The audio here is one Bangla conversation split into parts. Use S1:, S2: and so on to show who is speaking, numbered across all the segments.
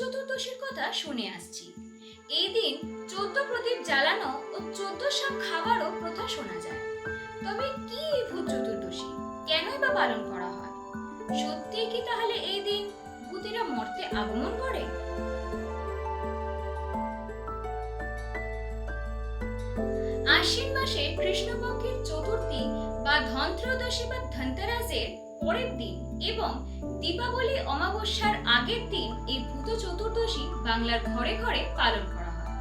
S1: চতুর্দশীর কথা শুনে আসছি। এই দিন 14 প্রদীপ জ্বালানো ও 14 শাক খাওয়ারও প্রথা শোনা যায়। তবে কি এই ভূত চতুর্দশী, কেনই বা পালন করা হয়? সত্যি কি তাহলে এই দিন ভূতেরা মর্তে আগমন করে? আশ্বিন মাসে কৃষ্ণপক্ষের চতুর্থী বা ধনত্রয়োদশী বা ধনতেরাসের পরের দিন এবং দীপাবলি অমাবস্যার আগের দিন এই ভূত চতুর্দশী বাংলার ঘরে ঘরে পালন করা হয়।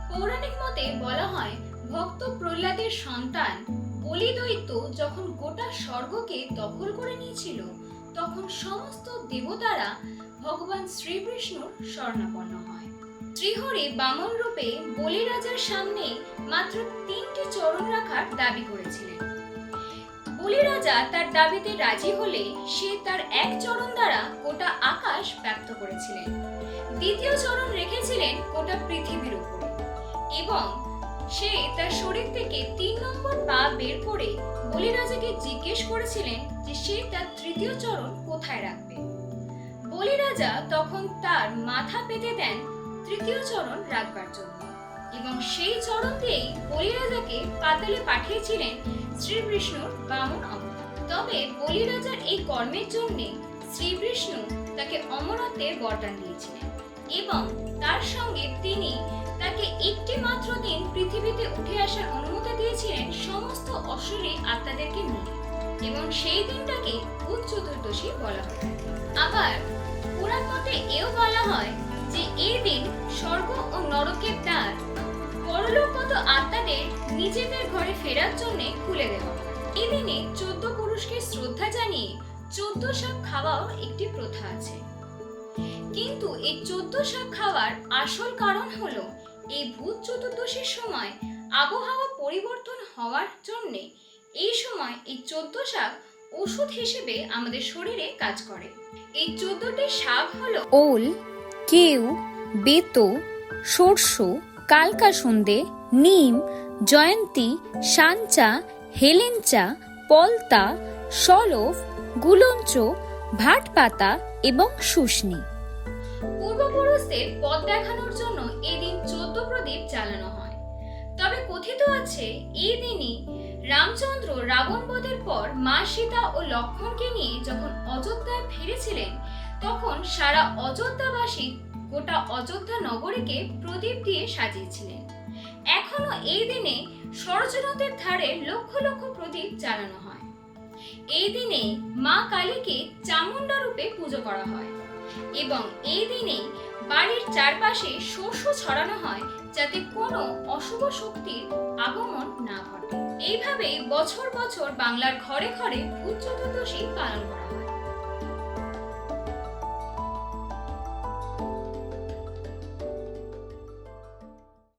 S1: পৌরাণিক মতে বলা হয়, ভক্ত প্রহ্লাদের সন্তান বলি দৈত্য যখন গোটা স্বর্গকে দখল করে নিয়েছিল, তখন সমস্ত দেবতারা ভগবান শ্রীবিষ্ণুর শরণাপন্ন হয়। শ্রীহরি বামন রূপে বলি রাজার সামনে মাত্র 3টি চরণ রাখার দাবি করেছিলেন। বলি রাজা তার দাবিতে রাজি হলে সে তার এক চরণ দ্বারা গোটা আকাশ ব্যাপ্ত করেছিলেন, দ্বিতীয় চরণ রেখেছিলেন গোটা পৃথিবীর উপরে, এবং সে তার শরীর থেকে 3 নম্বর পা বের করে বলি রাজাকে জিজ্ঞেস করেছিলেন যে সে তার তৃতীয় চরণ কোথায় রাখবে। বলি রাজা তখন তার মাথা পেতে দেন তৃতীয় চরণ রাখবার জন্য, এবং সেই চরণ দিয়েই বলি রাজাকে পাতালে পাঠিয়েছিলেন শ্রীবিষ্ণুর বামন অবতার। তবে বলি রাজার এই কর্মের জন্য শ্রীবিষ্ণু তাকে অমরত্বের বরদান দিয়েছিলেন, এবং তার সঙ্গে তিনি তাকে একটি মাত্র দিন পৃথিবীতে উঠে আসার অনুমতি দিয়েছিলেন সমস্ত অসুরী আত্মাদেরকে নিয়ে, এবং সেই দিনটাকে ভূত চতুর্দশী বলা হয়। আবার পুরাণ মতে এও বলা হয় যে এই দিন স্বর্গ ও নরকের দ্বার পরলোকগত আত্মাদের নিজেদের ঘরে ফেরার জন্য খুলে দেওয়া হয়। এই দিনে 14 পুরুষকে শ্রদ্ধা জানিয়ে 14 শাক খাওয়াও একটি প্রথা আছে। কিন্তু এই 14 শাক খাওয়ার আসল কারণ হলো এই ভূত চতুর্দশীর সময় আবহাওয়া পরিবর্তন হওয়ার জন্য এই সময় এই 14 শাক ওষুধ হিসেবে আমাদের শরীরে কাজ করে। এই 14টি শাক হলো
S2: ওল, কেউ, বেতো, সরষ, কালকাসুন্দে, নিম, জয়ন্তী, সাঞ্চা, হেলেঞ্চা, পলতা, সলফ, গুলঞ্চ, ভাটপাতা এবং শুষ্নি।
S1: পূর্বপুরুষদের পথ দেখানোর জন্য এই দিন 14 প্রদীপ জ্বালানো হয়। তবে কথিত আছে এই দিনই রামচন্দ্র রাবণ বধের পর মা সীতা ও লক্ষ্মণকে নিয়ে যখন অযোধ্যায় ফিরেছিলেন, তখন সারা অযোধ্যাবাসী গোটা অযোধ্যা নগরীকে প্রদীপ দিয়ে সাজিয়েছিলেন। এখনো এই দিনে সরজ নদের ধারে লক্ষ লক্ষ প্রদীপ জ্বালানো হয়। এই দিনে মা কালীকে চামুণ্ডা রূপে পুজো করা হয়, এবং এই দিনে বাড়ির চারপাশে শস্য ছড়ানো হয় যাতে কোনো অশুভ শক্তির আগমন না ঘটে। এইভাবে বছর বছর বাংলার ঘরে ঘরে ভূত চতুর্দশী পালন করা হয়।